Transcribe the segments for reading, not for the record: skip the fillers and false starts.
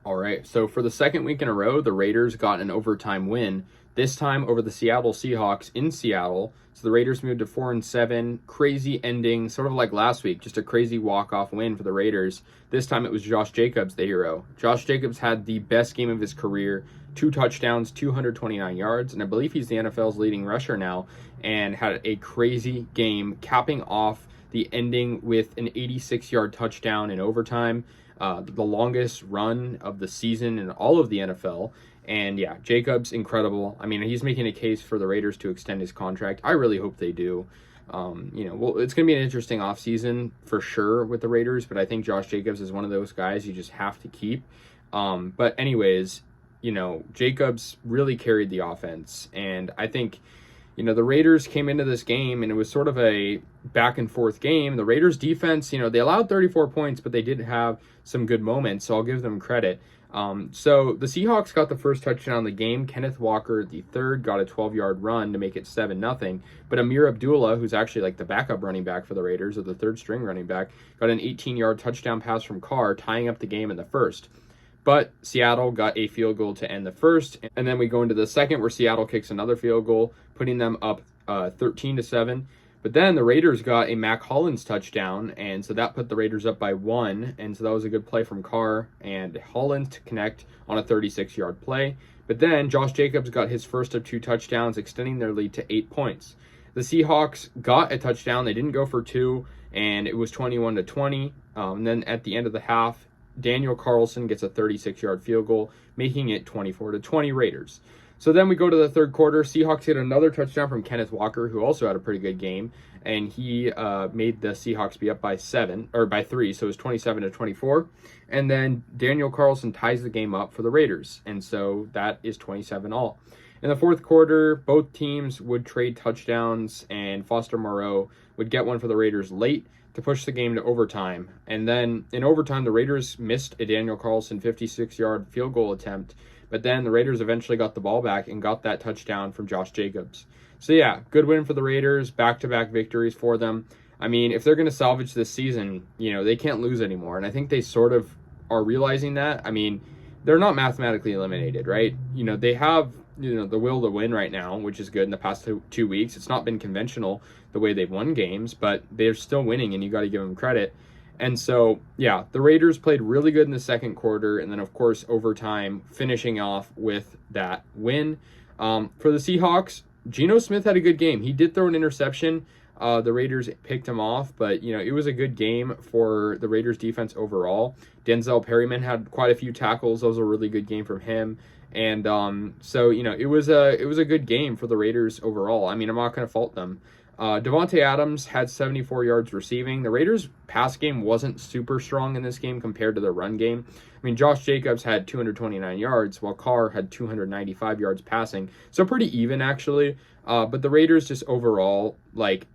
All right, so for the second week in a row, the Raiders got an overtime win, this time over the Seattle Seahawks in Seattle. So the Raiders moved to 4-7, crazy ending, sort of like last week, just a crazy walk-off win for the Raiders. This time it was Josh Jacobs, the hero. Josh Jacobs had the best game of his career, 2 touchdowns, 229 yards, and I believe he's the NFL's leading rusher now, and had a crazy game, capping off the ending with an 86-yard touchdown in overtime. The longest run of the season in all of the NFL. And yeah, Jacobs, incredible. I mean, he's making a case for the Raiders to extend his contract. I really hope they do. Well, it's going to be an interesting offseason for sure with the Raiders, but I think Josh Jacobs is one of those guys you just have to keep. But anyways, Jacobs really carried the offense. And I think, the Raiders came into this game and it was sort of a back and forth game. The Raiders defense, they allowed 34 points, but they did have some good moments, so I'll give them credit. So the Seahawks got the first touchdown of the game. Kenneth Walker, the third, got a 12-yard run to make it 7-0. But Amir Abdullah, who's actually like the backup running back for the Raiders, or the third string running back, got an 18-yard touchdown pass from Carr, tying up the game in the first. But Seattle got a field goal to end the first. And then we go into the second where Seattle kicks another field goal, putting them up 13-7. But then the Raiders got a Mac Hollins touchdown, and so that put the Raiders up by 1. And so that was a good play from Carr and Hollins to connect on a 36-yard play. But then Josh Jacobs got his first of 2 touchdowns, extending their lead to 8 points. The Seahawks got a touchdown. They didn't go for 2, and it was 21-20. And then at the end of the half, Daniel Carlson gets a 36-yard field goal, making it 24-20 Raiders. So then we go to the third quarter. Seahawks hit another touchdown from Kenneth Walker, who also had a pretty good game, and he made the Seahawks be up by 3, so it was 27-24. And then Daniel Carlson ties the game up for the Raiders, and so that is 27-all. In the fourth quarter, both teams would trade touchdowns, and Foster Moreau would get one for the Raiders late to push the game to overtime. And then in overtime, the Raiders missed a Daniel Carlson 56-yard field goal attempt, but then the Raiders eventually got the ball back and got that touchdown from Josh Jacobs. So yeah, good win for the Raiders, back-to-back victories for them. I mean, if they're going to salvage this season, they can't lose anymore, and I think they sort of are realizing that. I mean, they're not mathematically eliminated, right? They have the will to win right now, which is good in the past 2 weeks. It's not been conventional the way they've won games, but they're still winning, and you got to give them credit. And so, yeah, the Raiders played really good in the second quarter, and then, of course, overtime, finishing off with that win. For the Seahawks, Geno Smith had a good game. He did throw an interception. The Raiders picked him off, but, it was a good game for the Raiders defense overall. Denzel Perryman had quite a few tackles. That was a really good game from him. And so, it was a good game for the Raiders overall. I mean, I'm not going to fault them. Devontae Adams had 74 yards receiving. The Raiders' pass game wasn't super strong in this game compared to their run game. I mean, Josh Jacobs had 229 yards, while Carr had 295 yards passing. So pretty even, actually. But the Raiders just overall,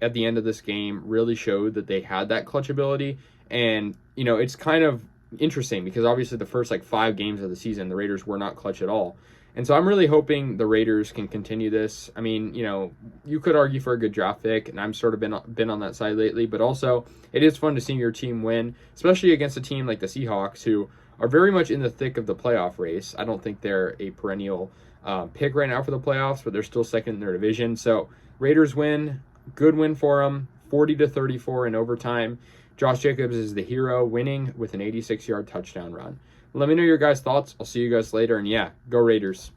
at the end of this game, really showed that they had that clutch ability. And, it's kind of interesting because obviously the first 5 games of the season, the Raiders were not clutch at all. And so I'm really hoping the Raiders can continue this. I mean, you could argue for a good draft pick, and I'm sort of been on that side lately, but also it is fun to see your team win, especially against a team like the Seahawks, who are very much in the thick of the playoff race. I don't think they're a perennial pick right now for the playoffs, but they're still second in their division. So Raiders win, good win for them, 40-34 in overtime. Josh Jacobs is the hero, winning with an 86-yard touchdown run. Let me know your guys' thoughts. I'll see you guys later. And yeah, go Raiders.